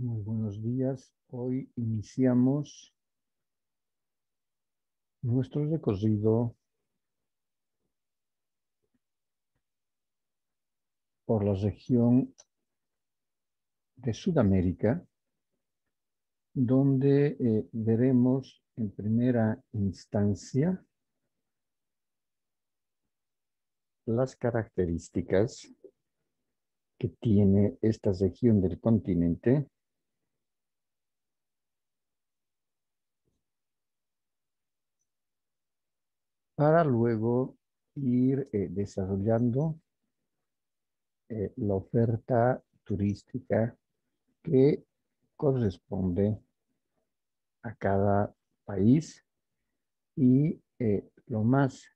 Muy buenos días. Hoy iniciamos nuestro recorrido por la región de Sudamérica, donde veremos en primera instancia las características que tiene esta región del continente para luego ir desarrollando la oferta turística que corresponde a cada país y lo más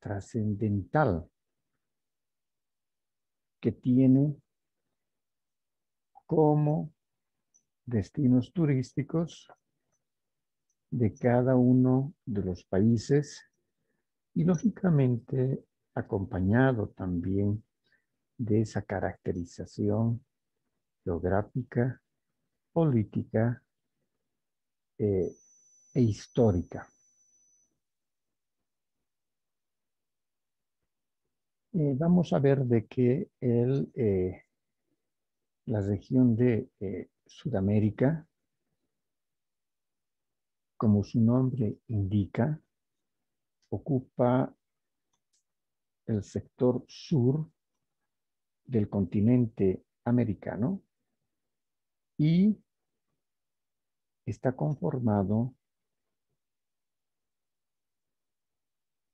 trascendental que tiene como destinos turísticos de cada uno de los países y lógicamente acompañado también de esa caracterización geográfica, política eh, e histórica. Vamos a ver de que la región de Sudamérica, como su nombre indica, ocupa el sector sur del continente americano y está conformado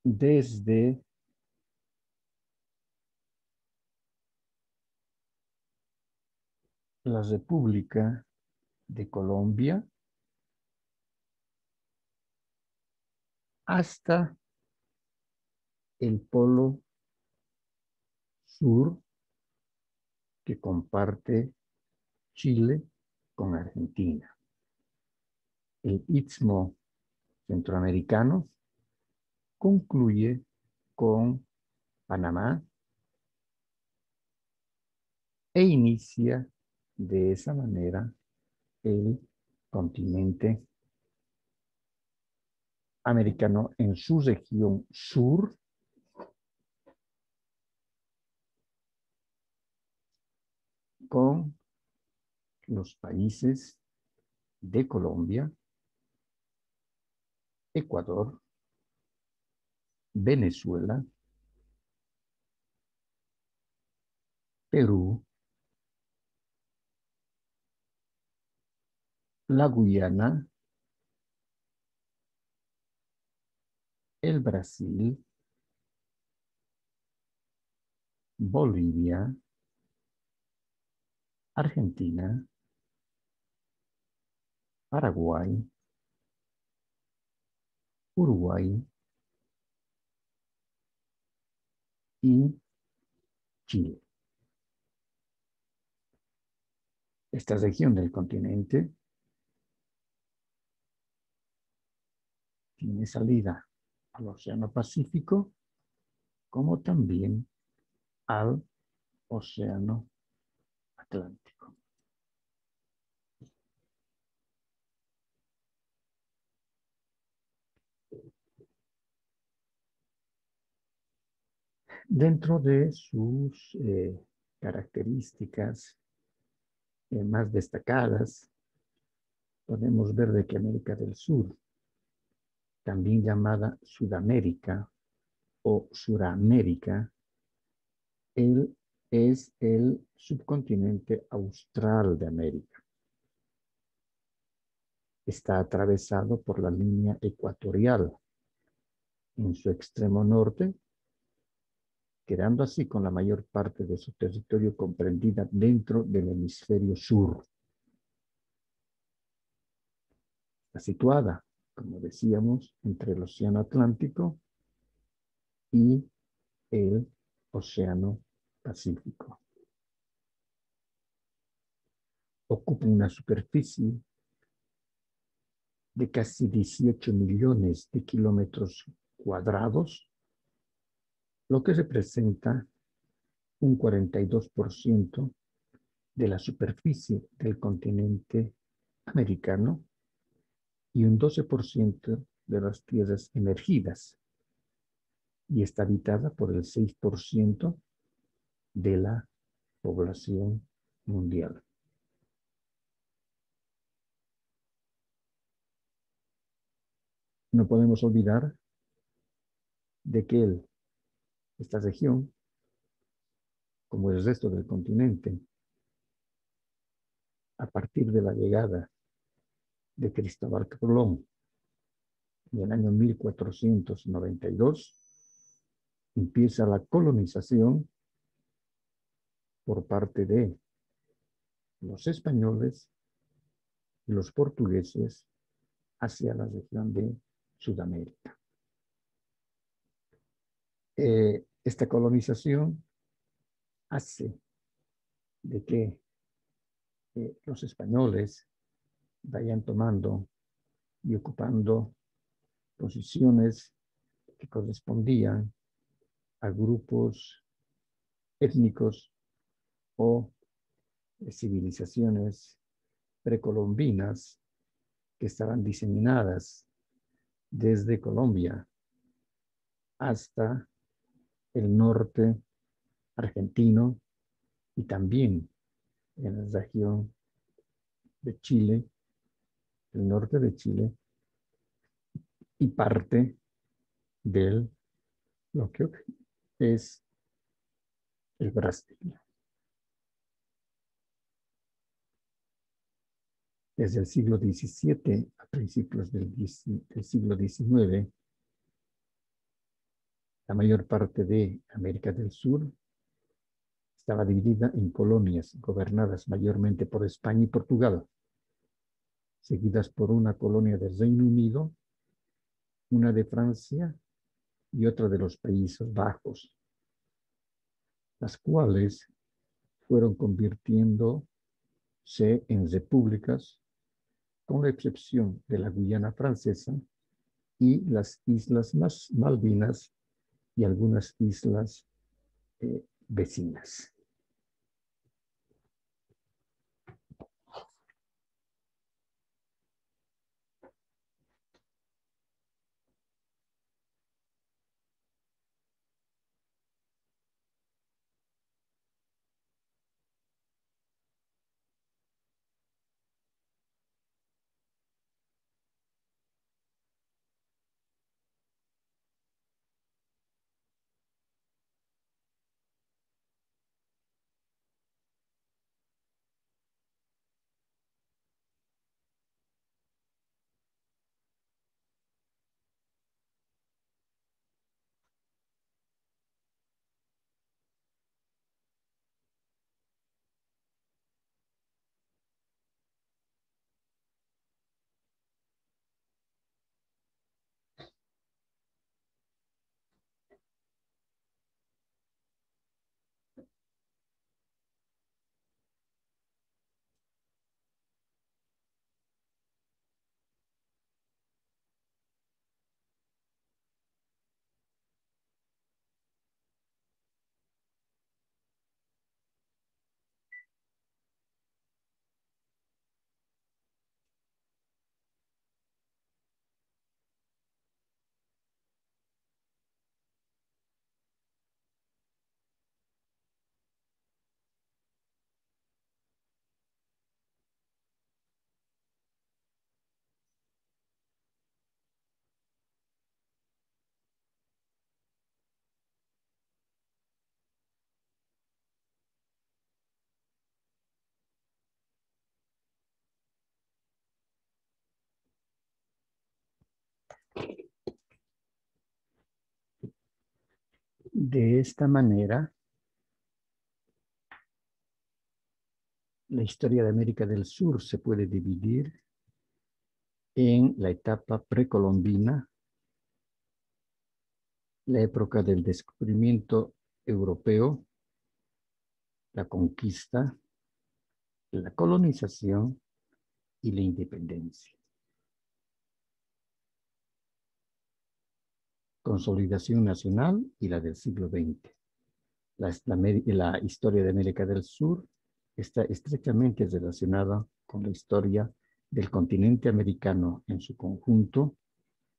desde la República de Colombia hasta el polo sur que comparte Chile con Argentina. El istmo centroamericano concluye con Panamá e inicia de esa manera el continente americano en su región sur, con los países de Colombia, Ecuador, Venezuela, Perú, la Guyana, el Brasil, Bolivia, Argentina, Paraguay, Uruguay y Chile. Esta región del continente tiene salida al Océano Pacífico como también al Océano Atlántico. Dentro de sus características más destacadas, podemos ver de que América del Sur, también llamada Sudamérica o Suramérica, es el subcontinente austral de América. Está atravesado por la línea ecuatorial en su extremo norte, quedando así con la mayor parte de su territorio comprendida dentro del hemisferio sur. Está situada, como decíamos, entre el Océano Atlántico y el Océano Pacífico. Ocupa una superficie de casi 18 millones de kilómetros cuadrados, lo que representa un 42% de la superficie del continente americano y un 12% de las tierras emergidas, y está habitada por el 6% de la población mundial. No podemos olvidar de que esta región, como el resto del continente, a partir de la llegada de Cristóbal Colón en el año 1492, empieza la colonización por parte de los españoles y los portugueses hacia la región de Sudamérica. Esta colonización hace de que los españoles vayan tomando y ocupando posiciones que correspondían a grupos étnicos o civilizaciones precolombinas que estaban diseminadas desde Colombia hasta el norte argentino y también en la región de Chile, el norte de Chile y parte de lo que es el Brasil. Desde el siglo XVII a principios del siglo XIX, la mayor parte de América del Sur estaba dividida en colonias gobernadas mayormente por España y Portugal, seguidas por una colonia del Reino Unido, una de Francia y otra de los Países Bajos, las cuales fueron convirtiéndose en repúblicas, con la excepción de la Guyana Francesa y las Islas Malvinas y algunas islas vecinas. De esta manera, la historia de América del Sur se puede dividir en la etapa precolombina, la época del descubrimiento europeo, la conquista, la colonización y la independencia. Consolidación nacional y la del siglo XX. La historia de América del Sur está estrechamente relacionada con la historia del continente americano en su conjunto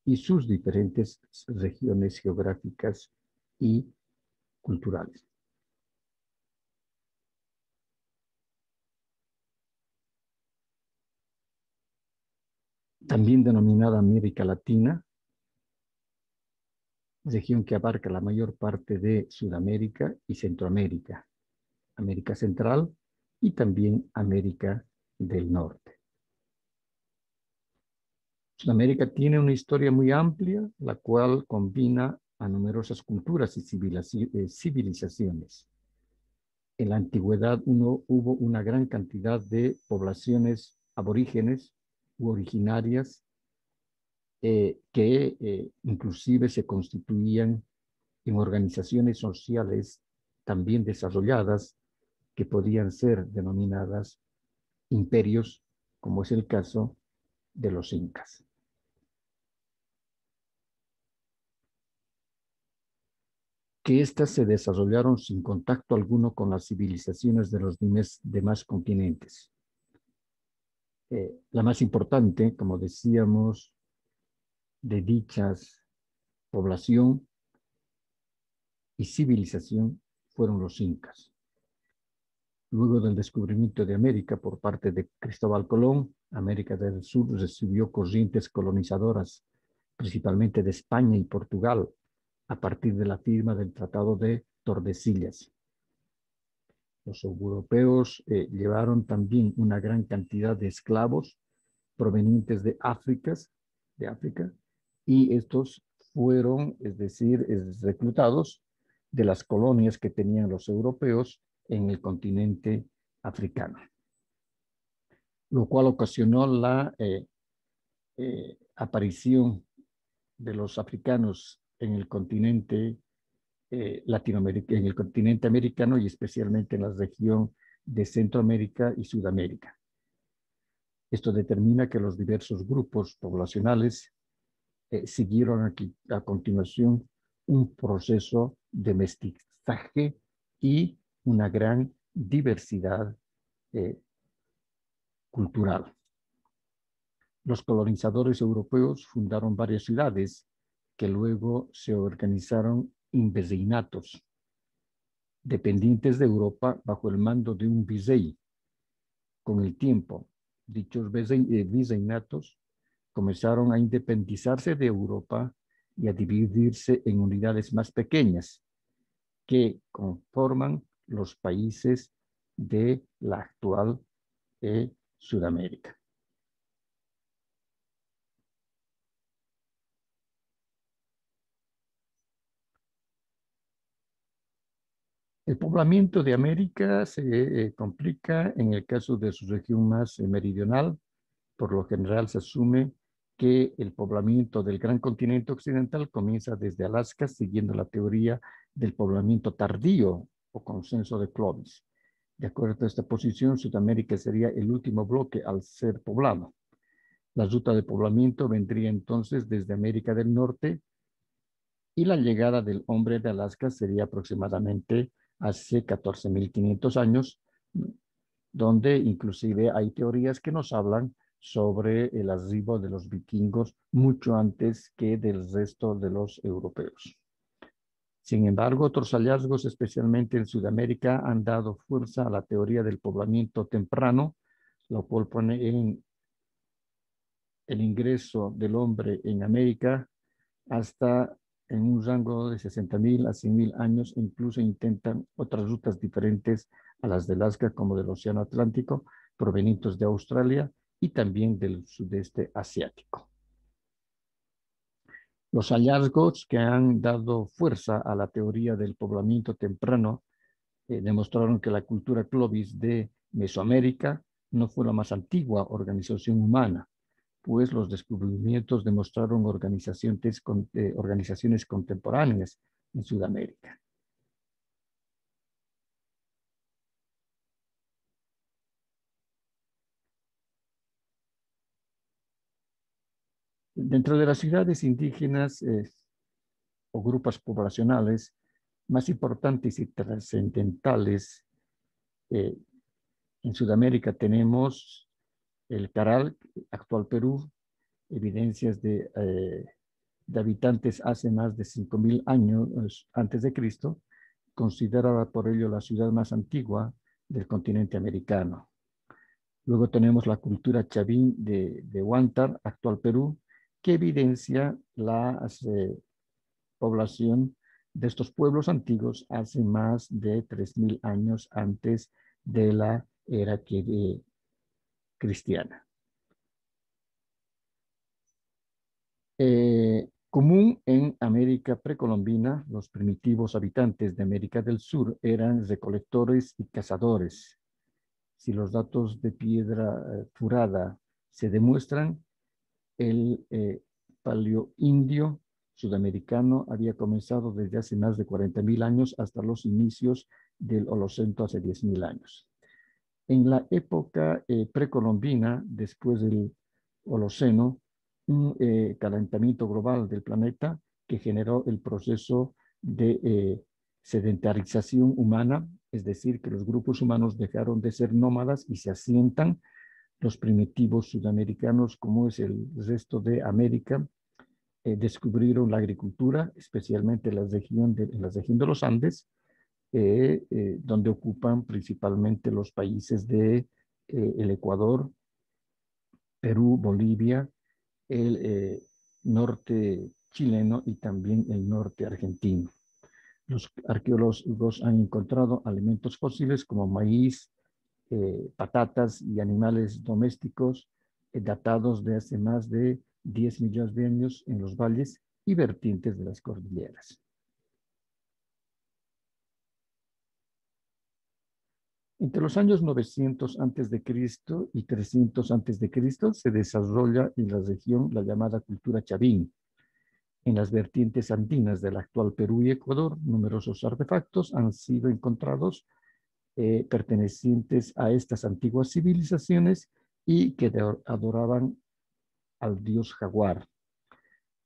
y sus diferentes regiones geográficas y culturales. También denominada América Latina, región que abarca la mayor parte de Sudamérica y Centroamérica, América Central y también América del Norte. Sudamérica tiene una historia muy amplia, la cual combina a numerosas culturas y civilizaciones. En la antigüedad hubo una gran cantidad de poblaciones aborígenes u originarias que inclusive se constituían en organizaciones sociales también desarrolladas que podían ser denominadas imperios, como es el caso de los incas. Que éstas se desarrollaron sin contacto alguno con las civilizaciones de los demás continentes. La más importante, como decíamos, de dichas población y civilización fueron los incas. Luego del descubrimiento de América por parte de Cristóbal Colón, América del Sur recibió corrientes colonizadoras, principalmente de España y Portugal, a partir de la firma del Tratado de Tordesillas. Los europeos llevaron también una gran cantidad de esclavos provenientes de África, y estos fueron, es decir, reclutados de las colonias que tenían los europeos en el continente africano, lo cual ocasionó la aparición de los africanos en el continente Latinoamérica, en el continente americano y especialmente en la región de Centroamérica y Sudamérica. Esto determina que los diversos grupos poblacionales siguieron aquí, a continuación un proceso de mestizaje y una gran diversidad cultural. Los colonizadores europeos fundaron varias ciudades que luego se organizaron en virreinatos, dependientes de Europa bajo el mando de un virrey. Con el tiempo, dichos virreinatos comenzaron a independizarse de Europa y a dividirse en unidades más pequeñas que conforman los países de la actual Sudamérica. El poblamiento de América se complica en el caso de su región más meridional. Por lo general se asume que el poblamiento del gran continente occidental comienza desde Alaska, siguiendo la teoría del poblamiento tardío o consenso de Clovis. De acuerdo a esta posición, Sudamérica sería el último bloque al ser poblado. La ruta de poblamiento vendría entonces desde América del Norte y la llegada del hombre de Alaska sería aproximadamente hace 14.500 años, donde inclusive hay teorías que nos hablan sobre el arribo de los vikingos mucho antes que del resto de los europeos. Sin embargo, otros hallazgos, especialmente en Sudamérica, han dado fuerza a la teoría del poblamiento temprano, lo cual pone en el ingreso del hombre en América hasta en un rango de 60.000 a 100.000 años, incluso intentan otras rutas diferentes a las de Alaska, como del Océano Atlántico, provenientes de Australia y también del sudeste asiático. Los hallazgos que han dado fuerza a la teoría del poblamiento temprano demostraron que la cultura Clovis de Mesoamérica no fue la más antigua organización humana, pues los descubrimientos demostraron organizaciones contemporáneas en Sudamérica. Dentro de las ciudades indígenas o grupos poblacionales más importantes y trascendentales En Sudamérica tenemos el Caral, actual Perú, evidencias de habitantes hace más de 5.000 años antes de Cristo, considerada por ello la ciudad más antigua del continente americano. Luego tenemos la cultura chavín de Huántar, actual Perú, que evidencia la población de estos pueblos antiguos hace más de 3.000 años antes de la era cristiana. Común en América precolombina, los primitivos habitantes de América del Sur eran recolectores y cazadores. Si los datos de piedra furada se demuestran, el paleoindio sudamericano había comenzado desde hace más de 40.000 años hasta los inicios del Holoceno hace 10.000 años. En la época precolombina, después del Holoceno, un calentamiento global del planeta que generó el proceso de sedentarización humana, es decir, que los grupos humanos dejaron de ser nómadas y se asientan. Los primitivos sudamericanos, como es el resto de América, descubrieron la agricultura, especialmente en la región de los Andes, donde ocupan principalmente los países de el Ecuador, Perú, Bolivia, el norte chileno y también el norte argentino. Los arqueólogos han encontrado alimentos fósiles como maíz, patatas y animales domésticos datados de hace más de 10 millones de años en los valles y vertientes de las cordilleras. Entre los años 900 a.C. y 300 a.C. se desarrolla en la región la llamada cultura chavín. En las vertientes andinas del actual Perú y Ecuador, numerosos artefactos han sido encontrados pertenecientes a estas antiguas civilizaciones y que adoraban al dios jaguar.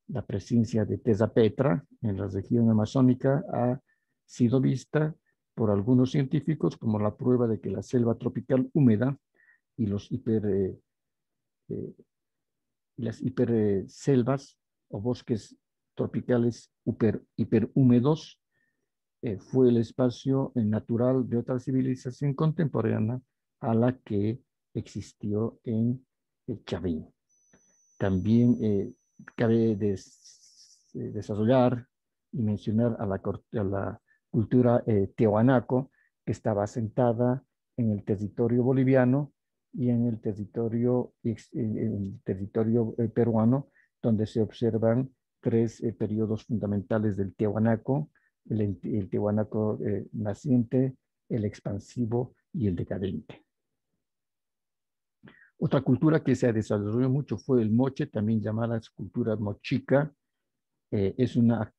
La presencia de Tezapetra en la región amazónica ha sido vista por algunos científicos como la prueba de que la selva tropical húmeda y las hiperselvas o bosques tropicales hiperhúmedos fue el espacio natural de otra civilización contemporánea a la que existió en Chavín. También cabe desarrollar y mencionar a la cultura tiahuanaco, que estaba asentada en el territorio boliviano y en el territorio peruano, donde se observan tres periodos fundamentales del tiahuanaco: el tiahuanaco naciente, el expansivo y el decadente. Otra cultura que se desarrolló mucho fue el moche, también llamada cultura mochica. Es una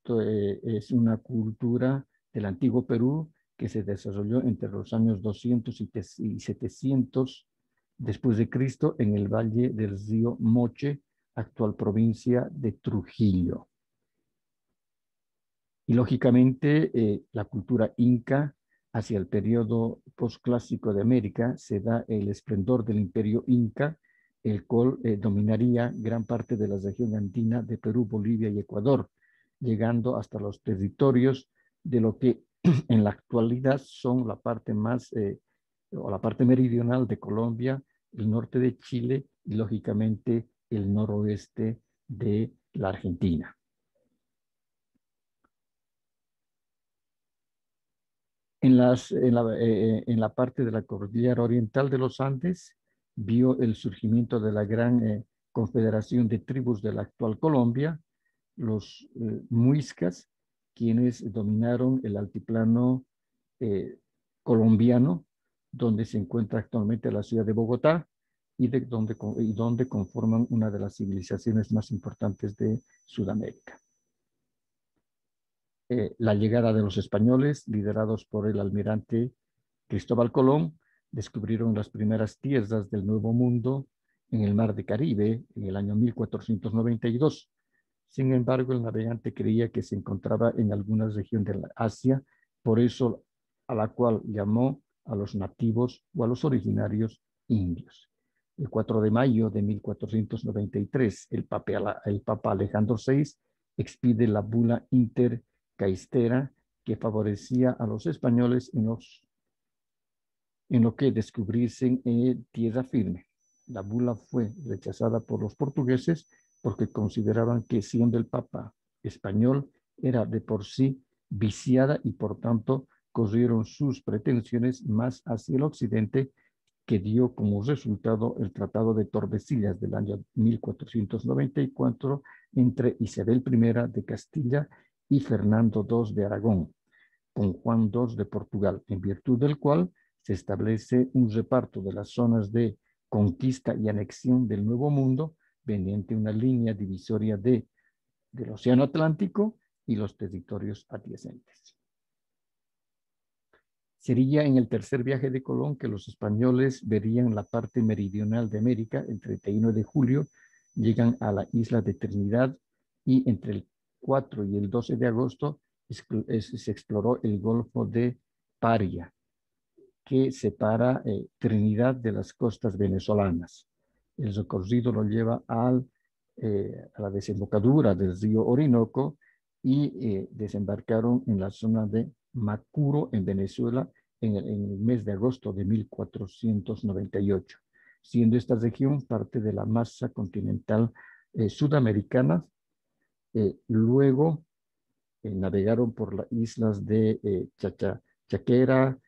cultura del antiguo Perú que se desarrolló entre los años 200 y 700 después de Cristo en el valle del río Moche, actual provincia de Trujillo. Y lógicamente la cultura inca, hacia el periodo posclásico de América, se da el esplendor del imperio inca, el cual dominaría gran parte de la región andina de Perú, Bolivia y Ecuador, llegando hasta los territorios de lo que en la actualidad son la parte o la parte meridional de Colombia, el norte de Chile y lógicamente el noroeste de la Argentina. En la parte de la cordillera oriental de los Andes, vio el surgimiento de la gran confederación de tribus de la actual Colombia, los muiscas, quienes dominaron el altiplano colombiano, donde se encuentra actualmente la ciudad de Bogotá y donde conforman una de las civilizaciones más importantes de Sudamérica. La llegada de los españoles, liderados por el almirante Cristóbal Colón, descubrieron las primeras tierras del Nuevo Mundo en el Mar de Caribe en el año 1492. Sin embargo, el navegante creía que se encontraba en alguna región de la Asia, por eso a la cual llamó a los nativos o a los originarios indios. El 4 de mayo de 1493, el Papa Alejandro VI expide la bula intercaistera que favorecía a los españoles en lo que descubrirse tierra firme. La bula fue rechazada por los portugueses porque consideraban que siendo el Papa español era de por sí viciada y por tanto corrieron sus pretensiones más hacia el occidente, que dio como resultado el Tratado de Tordesillas del año 1494 entre Isabel I de Castilla y Fernando II de Aragón, con Juan II de Portugal, en virtud del cual se establece un reparto de las zonas de conquista y anexión del Nuevo Mundo mediante una línea divisoria del Océano Atlántico y los territorios adyacentes. Sería en el tercer viaje de Colón que los españoles verían la parte meridional de América. El 31 de julio llegan a la isla de Trinidad y entre el 4 y el 12 de agosto se exploró el Golfo de Paria, que separa Trinidad de las costas venezolanas. El recorrido lo lleva a la desembocadura del río Orinoco y desembarcaron en la zona de Macuro, en Venezuela, en el mes de agosto de 1498, siendo esta región parte de la masa continental sudamericana. Luego navegaron por las islas de Chaquera,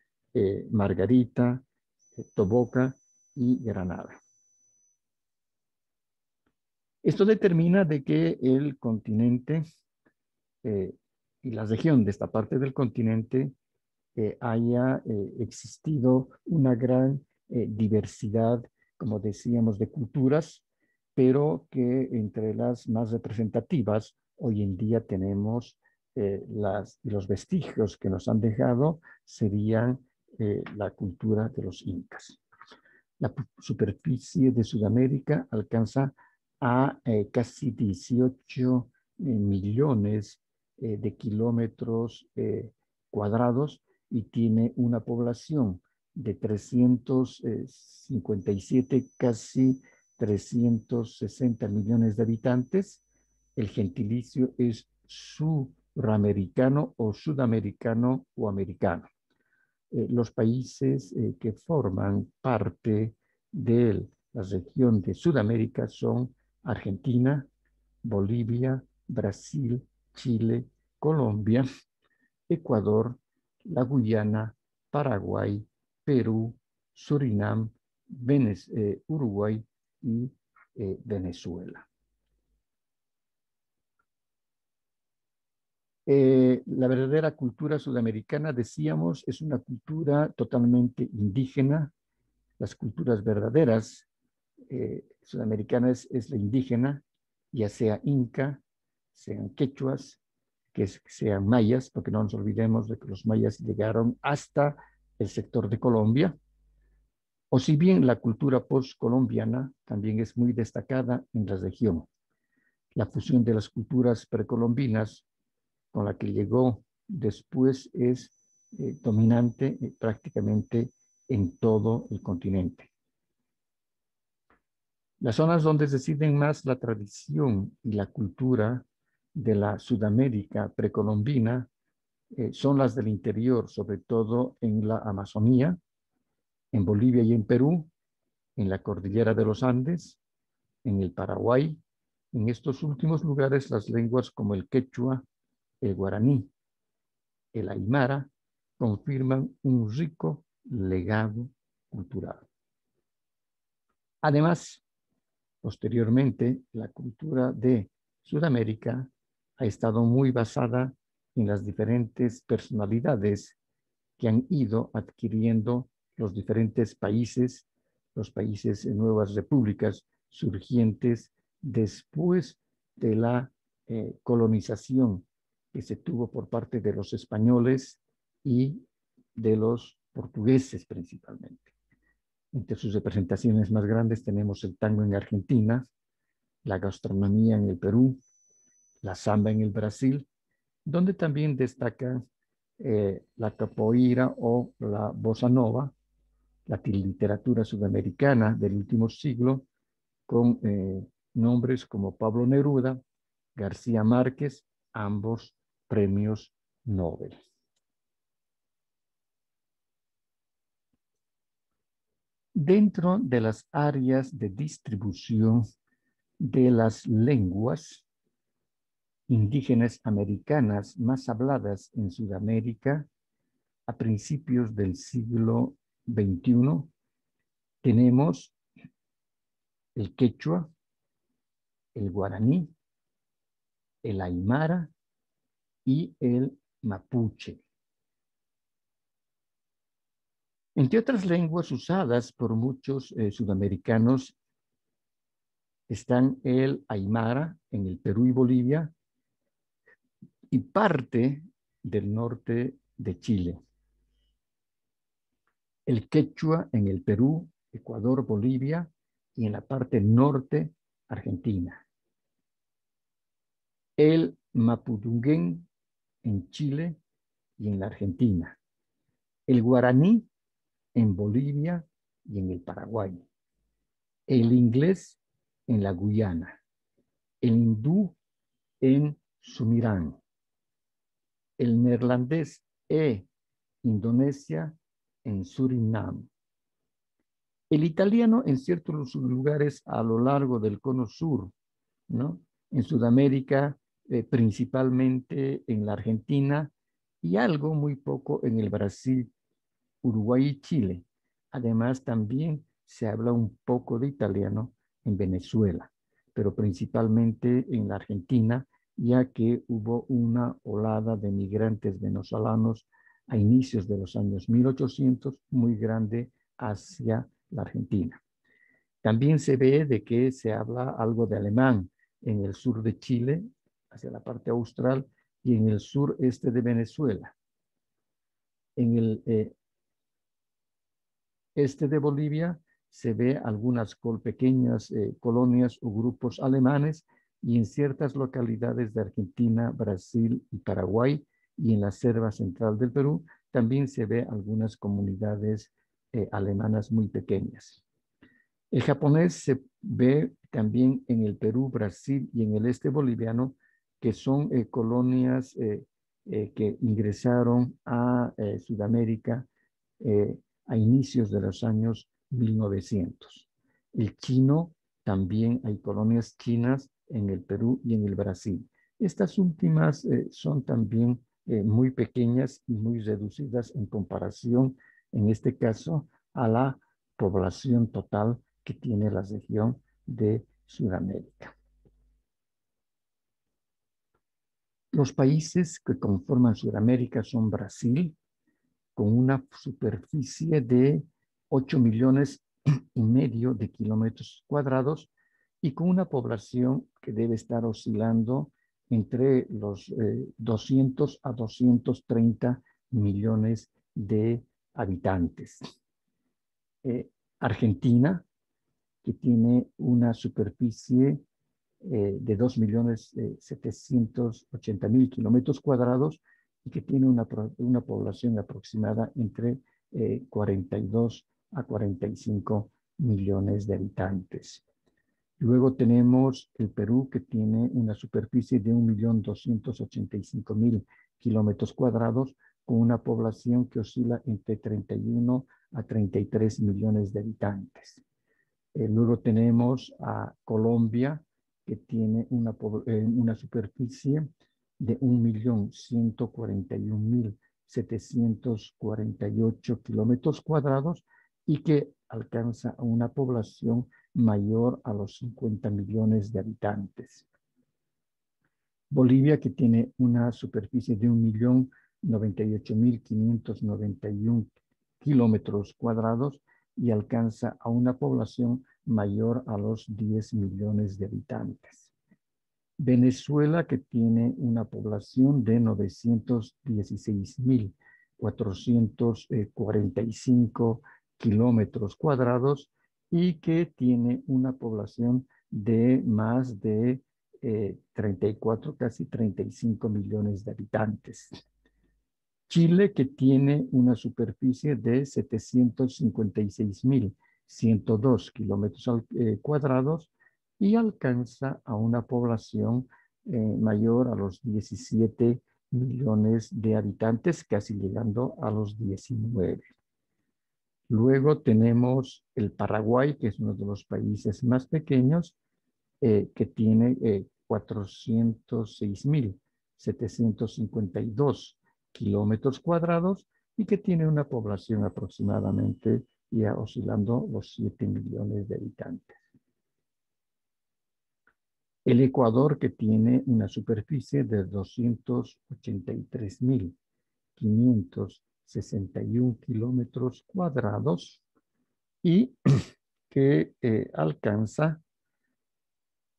Margarita, Toboca y Granada. Esto determina de que el continente y la región de esta parte del continente haya existido una gran diversidad, como decíamos, de culturas, pero que entre las más representativas hoy en día tenemos los vestigios que nos han dejado serían la cultura de los incas. La superficie de Sudamérica alcanza a casi 18 millones de kilómetros cuadrados y tiene una población de 357, casi 360 millones de habitantes. El gentilicio es suramericano o sudamericano o americano. Los países que forman parte de la región de Sudamérica son Argentina, Bolivia, Brasil, Chile, Colombia, Ecuador, la Guyana, Paraguay, Perú, Surinam, Uruguay y Venezuela. La verdadera cultura sudamericana, decíamos, es una cultura totalmente indígena. Las culturas verdaderas sudamericanas es la indígena, ya sea inca, sean quechuas, sean mayas, porque no nos olvidemos de que los mayas llegaron hasta el sector de Colombia, o si bien la cultura postcolombiana también es muy destacada en la región. La fusión de las culturas precolombinas con la que llegó después es dominante prácticamente en todo el continente. Las zonas donde residen más la tradición y la cultura de la Sudamérica precolombina son las del interior, sobre todo en la Amazonía, en Bolivia y en Perú, en la cordillera de los Andes, en el Paraguay. En estos últimos lugares las lenguas como el quechua, el guaraní, el aymara, confirman un rico legado cultural. Además, posteriormente, la cultura de Sudamérica ha estado muy basada en las diferentes personalidades que han ido adquiriendo los diferentes países, los países en nuevas repúblicas surgientes después de la colonización que se tuvo por parte de los españoles y de los portugueses principalmente. Entre sus representaciones más grandes tenemos el tango en Argentina, la gastronomía en el Perú, la samba en el Brasil, donde también destaca la capoeira o la bossa nova, la literatura sudamericana del último siglo, con nombres como Pablo Neruda, García Márquez, ambos premios Nobel. Dentro de las áreas de distribución de las lenguas indígenas americanas más habladas en Sudamérica a principios del siglo XXI, tenemos el quechua, el guaraní, el aymara y el mapuche. Entre otras lenguas usadas por muchos sudamericanos están el aymara en el Perú y Bolivia y parte del norte de Chile. El quechua en el Perú, Ecuador, Bolivia y en la parte norte, Argentina. El mapudungun en Chile y en la Argentina. El guaraní en Bolivia y en el Paraguay. El inglés en la Guyana. El hindú en Surinam. El neerlandés Indonesia en Surinam. El italiano en ciertos lugares a lo largo del cono sur, ¿no? En Sudamérica, principalmente en la Argentina y algo muy poco en el Brasil, Uruguay y Chile. Además, también se habla un poco de italiano en Venezuela, pero principalmente en la Argentina, ya que hubo una olada de migrantes venezolanos a inicios de los años 1800 muy grande hacia la Argentina. También se ve de que se habla algo de alemán en el sur de Chile, hacia la parte austral, y en el sureste de Venezuela. En el este de Bolivia se ve algunas pequeñas colonias o grupos alemanes y en ciertas localidades de Argentina, Brasil y Paraguay y en la selva central del Perú también se ve algunas comunidades alemanas muy pequeñas. El japonés se ve también en el Perú, Brasil y en el este boliviano, que son colonias que ingresaron a Sudamérica a inicios de los años 1900. El chino, también hay colonias chinas en el Perú y en el Brasil. Estas últimas son también muy pequeñas y muy reducidas en comparación, en este caso, a la población total que tiene la región de Sudamérica. Los países que conforman Sudamérica son Brasil, con una superficie de 8 millones y medio de kilómetros cuadrados y con una población que debe estar oscilando entre los 200 a 230 millones de habitantes. Argentina, que tiene una superficie de 2.780.000 kilómetros cuadrados y que tiene una población aproximada entre 42 a 45 millones de habitantes. Luego tenemos el Perú, que tiene una superficie de 1.285.000 kilómetros cuadrados, con una población que oscila entre 31 a 33 millones de habitantes. Luego tenemos a Colombia, que tiene una superficie de 1.141.748 kilómetros cuadrados y que alcanza una población mayor a los 50 millones de habitantes. Bolivia, que tiene una superficie de 1.098.591 kilómetros cuadrados y alcanza a una población mayor a los 10 millones de habitantes. Venezuela, que tiene una población de 916.445 kilómetros cuadrados y que tiene una población de más de 34, casi 35 millones de habitantes. Chile, que tiene una superficie de 756.102 kilómetros cuadrados y alcanza a una población mayor a los 17 millones de habitantes, casi llegando a los 19. Luego tenemos el Paraguay, que es uno de los países más pequeños, que tiene 406.752 kilómetros cuadrados y que tiene una población aproximadamente ya oscilando los 7 millones de habitantes. El Ecuador, que tiene una superficie de 283.561 kilómetros cuadrados y que alcanza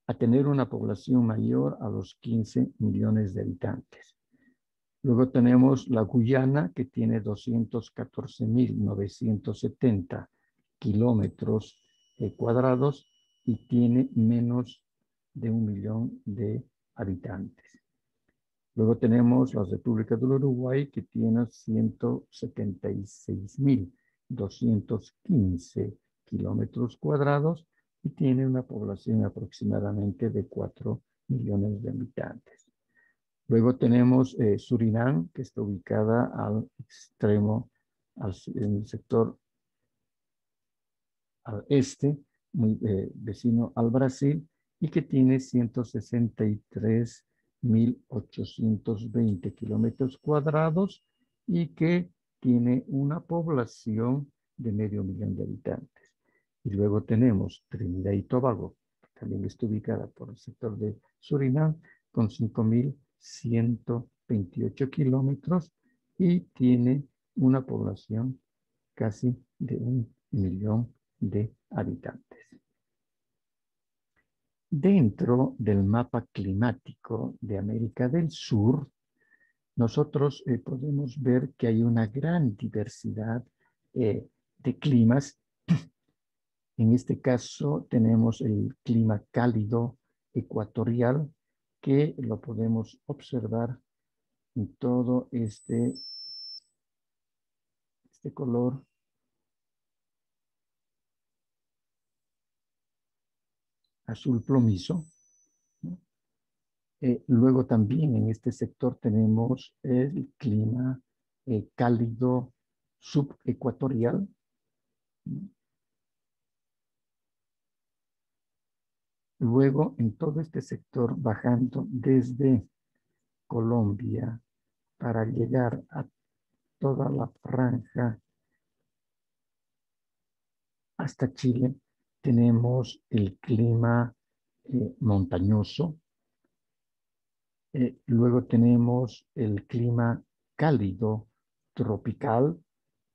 a tener una población mayor a los 15 millones de habitantes. Luego tenemos la Guyana, que tiene 214.970 kilómetros cuadrados y tiene menos de 1 millón de habitantes. Luego tenemos la República del Uruguay, que tiene 176.215 kilómetros cuadrados y tiene una población aproximadamente de 4 millones de habitantes. Luego tenemos Surinam, que está ubicada al extremo, en el sector al este, muy vecino al Brasil, y que tiene 163.820 kilómetros cuadrados y que tiene una población de 500.000 de habitantes. Y luego tenemos Trinidad y Tobago, que también está ubicada por el sector de Surinam, con 5.128 kilómetros y tiene una población casi de 1 millón de habitantes. Dentro del mapa climático de América del Sur, nosotros podemos ver que hay una gran diversidad de climas. En este caso tenemos el clima cálido ecuatorial, que lo podemos observar en todo este color azul plomizo, ¿no? Luego también en este sector tenemos el clima cálido subecuatorial, ¿no? Luego en todo este sector bajando desde Colombia para llegar a toda la franja hasta Chile, tenemos el clima montañoso. Luego tenemos el clima cálido tropical,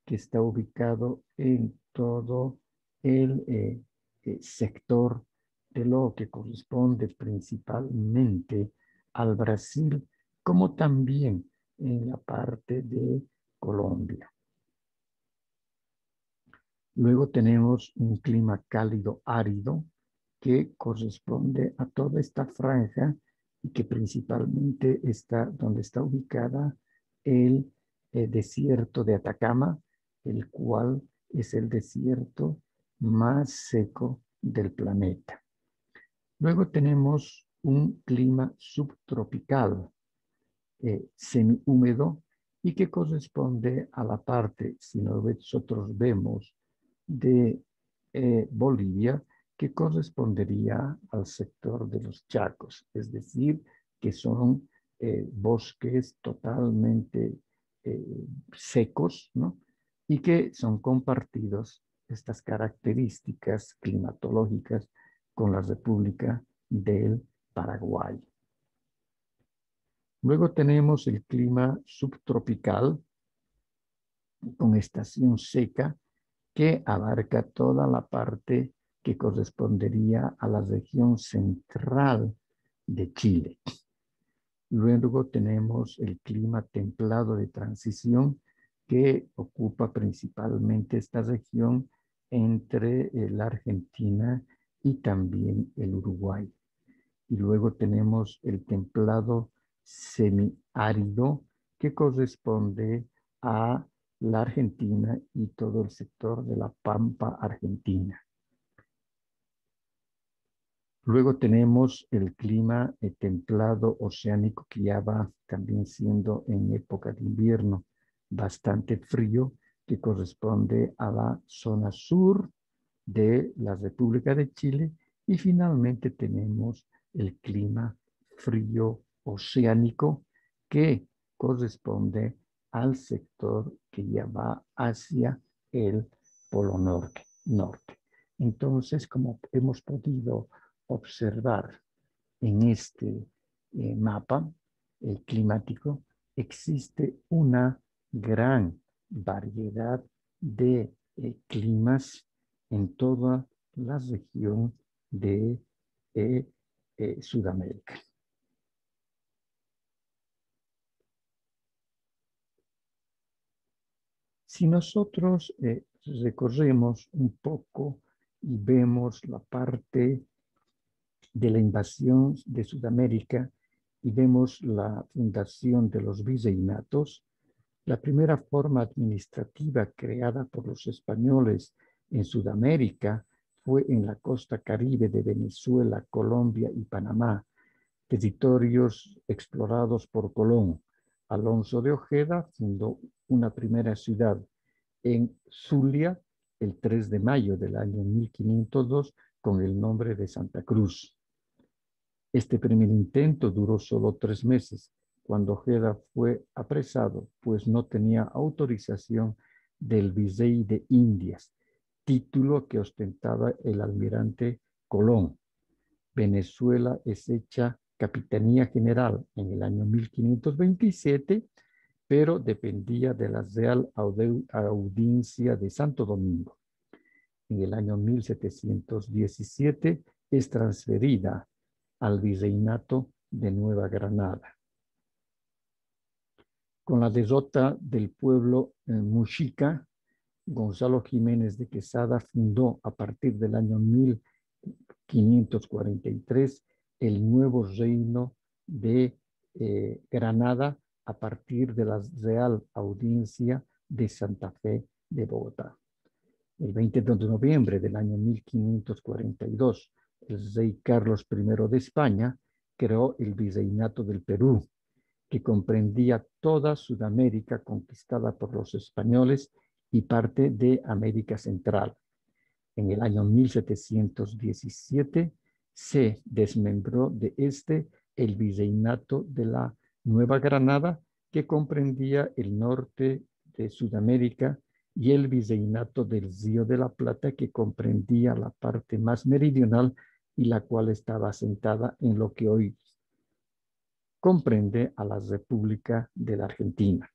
que está ubicado en todo el sector de lo que corresponde principalmente al Brasil, como también en la parte de Colombia. Luego tenemos un clima cálido árido que corresponde a toda esta franja y que principalmente está donde está ubicada el desierto de Atacama, el cual es el desierto más seco del planeta. Luego tenemos un clima subtropical, semihúmedo, y que corresponde a la parte, si nosotros vemos, de Bolivia, que correspondería al sector de los Chacos, es decir, que son bosques totalmente secos, ¿no? Y que son compartidos estas características climatológicas con la República del Paraguay. Luego tenemos el clima subtropical con estación seca que abarca toda la parte que correspondería a la región central de Chile. Luego tenemos el clima templado de transición que ocupa principalmente esta región entre la Argentina y también el Uruguay. Y luego tenemos el templado semiárido que corresponde a la Argentina y todo el sector de la Pampa Argentina. Luego tenemos el clima templado oceánico, que ya va también siendo en época de invierno bastante frío, que corresponde a la zona sur de la República de Chile. Y finalmente tenemos el clima frío oceánico, que corresponde al sector que ya va hacia el Polo Norte. Entonces, como hemos podido observar en este mapa climático, existe una gran variedad de climas en toda la región de Sudamérica. Si nosotros recorremos un poco y vemos la parte de la invasión de Sudamérica y vemos la fundación de los virreinatos, la primera forma administrativa creada por los españoles en Sudamérica fue en la costa caribe de Venezuela, Colombia y Panamá, territorios explorados por Colón. Alonso de Ojeda fundó una primera ciudad en Zulia el 3 de mayo del año 1502 con el nombre de Santa Cruz. Este primer intento duró solo 3 meses, cuando Ojeda fue apresado, pues no tenía autorización del virrey de Indias, título que ostentaba el almirante Colón. Venezuela es hecha Capitanía General en el año 1527, pero dependía de la Real Audiencia de Santo Domingo. En el año 1717 es transferida al Virreinato de Nueva Granada. Con la derrota del pueblo muxica, Gonzalo Jiménez de Quesada fundó a partir del año 1543 el nuevo reino de Granada a partir de la Real Audiencia de Santa Fe de Bogotá. El 20 de noviembre del año 1542, el rey Carlos I de España creó el Virreinato del Perú, que comprendía toda Sudamérica conquistada por los españoles y parte de América Central. En el año 1717 se desmembró de el Virreinato de la Nueva Granada, que comprendía el norte de Sudamérica, y el Virreinato del Río de la Plata, que comprendía la parte más meridional y la cual estaba asentada en lo que hoy comprende a la República de la Argentina.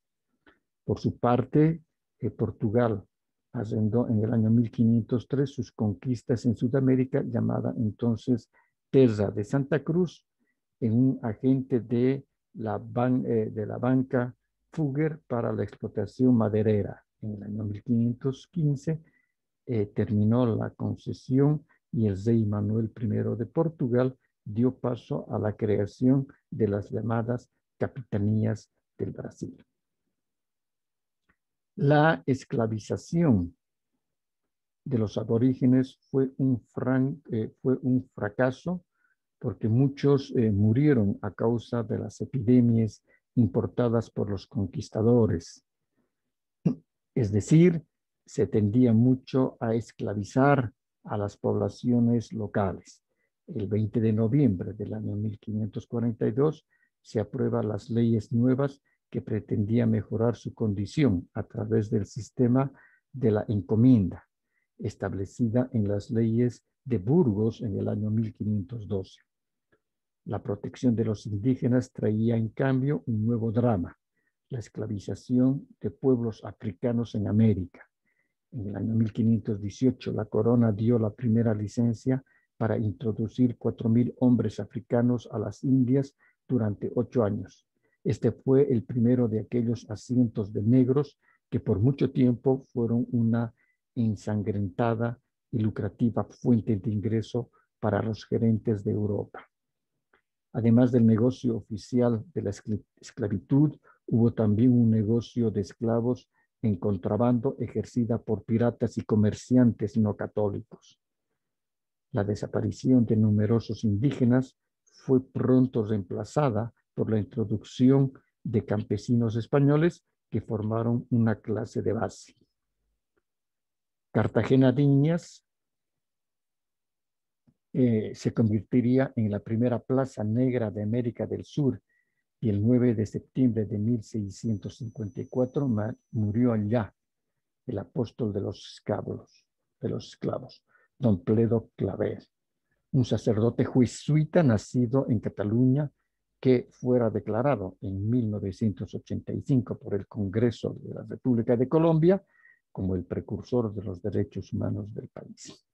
Por su parte, Portugal arrendó en el año 1503 sus conquistas en Sudamérica, llamada entonces Terra de Santa Cruz, en un agente de la banca Fugger para la explotación maderera. En el año 1515 terminó la concesión y el rey Manuel I de Portugal dio paso a la creación de las llamadas capitanías del Brasil. La esclavización de los aborígenes fue un fracaso, porque muchos murieron a causa de las epidemias importadas por los conquistadores. Es decir, se tendía mucho a esclavizar a las poblaciones locales. El 20 de noviembre del año 1542 se aprueban las leyes nuevas que pretendían mejorar su condición a través del sistema de la encomienda, establecida en las leyes de Burgos en el año 1512. La protección de los indígenas traía en cambio un nuevo drama: la esclavización de pueblos africanos en América. En el año 1518, la corona dio la primera licencia para introducir 4,000 hombres africanos a las Indias durante 8 años. Este fue el primero de aquellos asientos de negros que por mucho tiempo fueron una ensangrentada y lucrativa fuente de ingreso para los gerentes de Europa. Además del negocio oficial de la esclavitud, Hubo también un negocio de esclavos en contrabando ejercida por piratas y comerciantes no católicos. La desaparición de numerosos indígenas fue pronto reemplazada por la introducción de campesinos españoles que formaron una clase de base. Cartagena de Indias se convertiría en la primera plaza negra de América del Sur y el 9 de septiembre de 1654 murió allá el apóstol de los esclavos, don Pledo Claver, un sacerdote jesuita nacido en Cataluña que fuera declarado en 1985 por el Congreso de la República de Colombia como el precursor de los derechos humanos del país.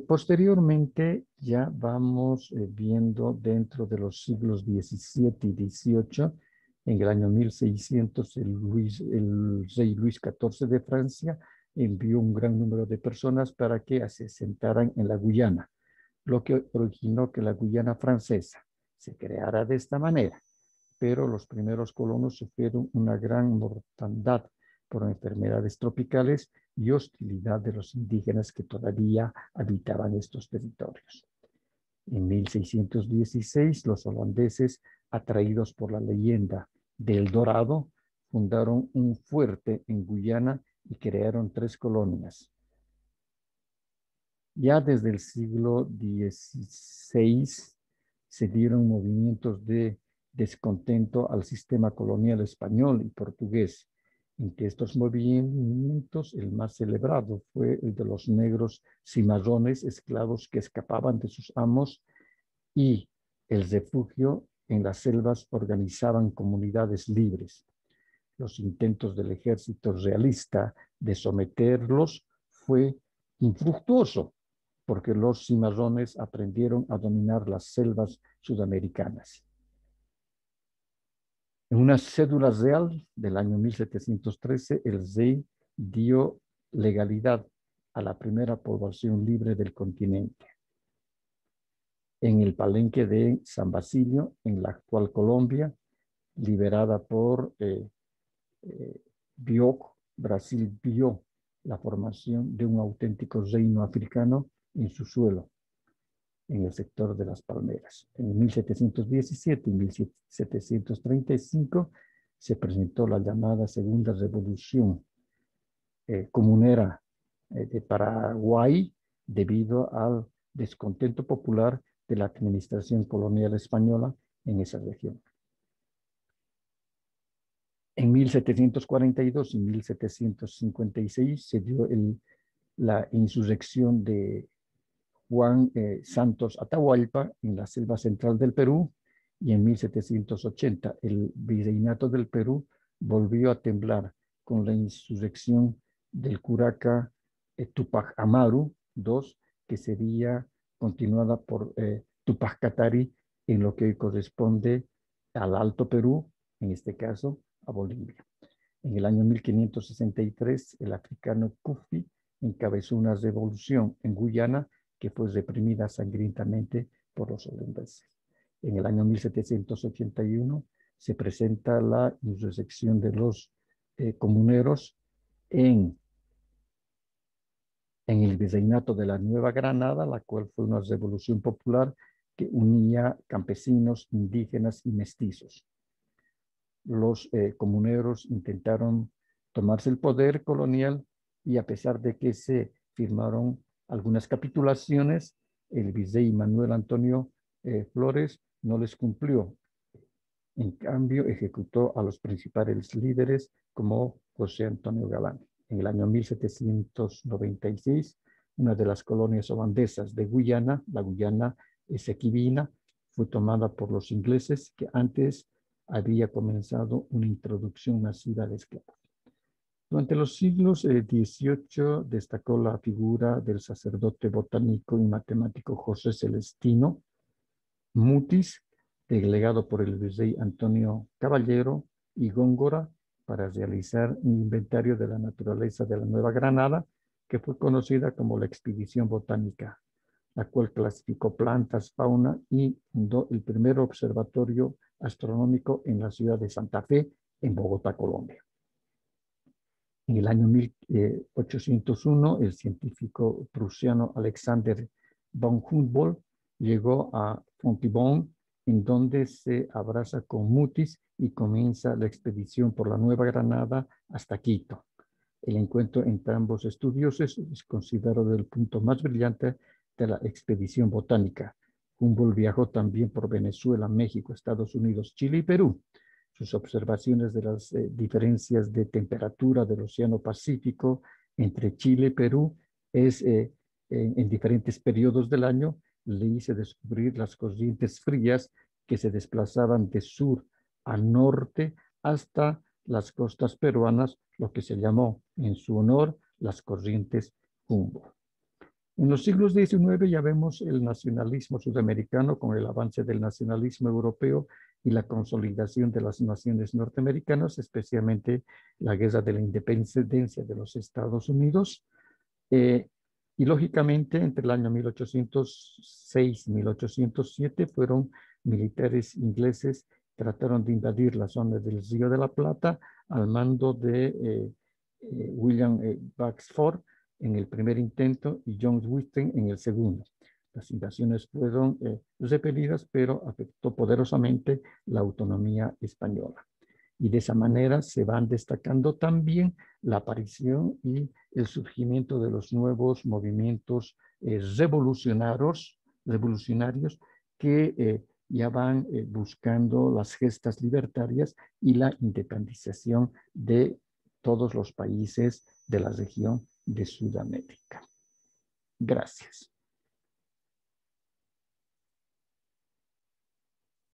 Posteriormente ya vamos viendo dentro de los siglos XVII y XVIII, en el año 1600 el rey Luis XIV de Francia envió un gran número de personas para que se asentaran en la Guyana, lo que originó que la Guyana francesa se creara de esta manera, pero los primeros colonos sufrieron una gran mortandad por enfermedades tropicales y hostilidad de los indígenas que todavía habitaban estos territorios. En 1616, los holandeses, atraídos por la leyenda del Dorado, fundaron un fuerte en Guyana y crearon 3 colonias. Ya desde el siglo XVI se dieron movimientos de descontento al sistema colonial español y portugués. Entre estos movimientos, el más celebrado fue el de los negros cimarrones, esclavos que escapaban de sus amos, y el refugio en las selvas organizaban comunidades libres. Los intentos del ejército realista de someterlos fue infructuoso, porque los cimarrones aprendieron a dominar las selvas sudamericanas. En una cédula real del año 1713, el rey dio legalidad a la primera población libre del continente. En el palenque de San Basilio, en la actual Colombia, liberada por Brasil vio la formación de un auténtico reino africano en su suelo, en el sector de las palmeras. En 1717 y 1735 se presentó la llamada Segunda Revolución Comunera de Paraguay debido al descontento popular de la administración colonial española en esa región. En 1742 y 1756 se dio la insurrección de Juan Santos Atahualpa en la selva central del Perú, y en 1780 el virreinato del Perú volvió a temblar con la insurrección del curaca Tupac Amaru II, que sería continuada por Tupac Katari en lo que corresponde al Alto Perú, en este caso a Bolivia. En el año 1563, el africano Kufi encabezó una revolución en Guyana que fue reprimida sangrientamente por los holandeses. En el año 1781 se presenta la insurrección de los comuneros en el virreinato de la Nueva Granada, la cual fue una revolución popular que unía campesinos, indígenas y mestizos. Los comuneros intentaron tomarse el poder colonial y a pesar de que se firmaron algunas capitulaciones, el virrey Manuel Antonio Flores no les cumplió. En cambio, ejecutó a los principales líderes como José Antonio Galán. En el año 1796, una de las colonias holandesas de Guyana, la Guyana Esequiba, fue tomada por los ingleses, que antes había comenzado una introducción masiva de esclavos. Durante los siglos XVIII destacó la figura del sacerdote botánico y matemático José Celestino Mutis, delegado por el virrey Antonio Caballero y Góngora para realizar un inventario de la naturaleza de la Nueva Granada, que fue conocida como la Expedición Botánica, la cual clasificó plantas, fauna y fundó el primer observatorio Astronómico en la ciudad de Santa Fe, en Bogotá, Colombia. En el año 1801, el científico prusiano Alexander von Humboldt llegó a Fontibón, en donde se abraza con Mutis y comienza la expedición por la Nueva Granada hasta Quito. El encuentro entre ambos estudiosos es considerado el punto más brillante de la expedición botánica. Humboldt viajó también por Venezuela, México, Estados Unidos, Chile y Perú. Sus observaciones de las diferencias de temperatura del Océano Pacífico entre Chile y Perú en diferentes periodos del año le hizo descubrir las corrientes frías que se desplazaban de sur a norte hasta las costas peruanas, lo que se llamó en su honor las corrientes Humboldt. En los siglos XIX ya vemos el nacionalismo sudamericano con el avance del nacionalismo europeo y la consolidación de las naciones norteamericanas, especialmente la guerra de la independencia de los Estados Unidos. Y lógicamente, entre el año 1806 y 1807 fueron militares ingleses trataron de invadir la zona del Río de la Plata al mando de William Baxford en el primer intento y John Witten en el segundo. Las invasiones fueron repelidas, pero afectó poderosamente la autonomía española. Y de esa manera se van destacando también la aparición y el surgimiento de los nuevos movimientos revolucionarios que ya van buscando las gestas libertarias y la independización de todos los países de la región de Sudamérica. Gracias.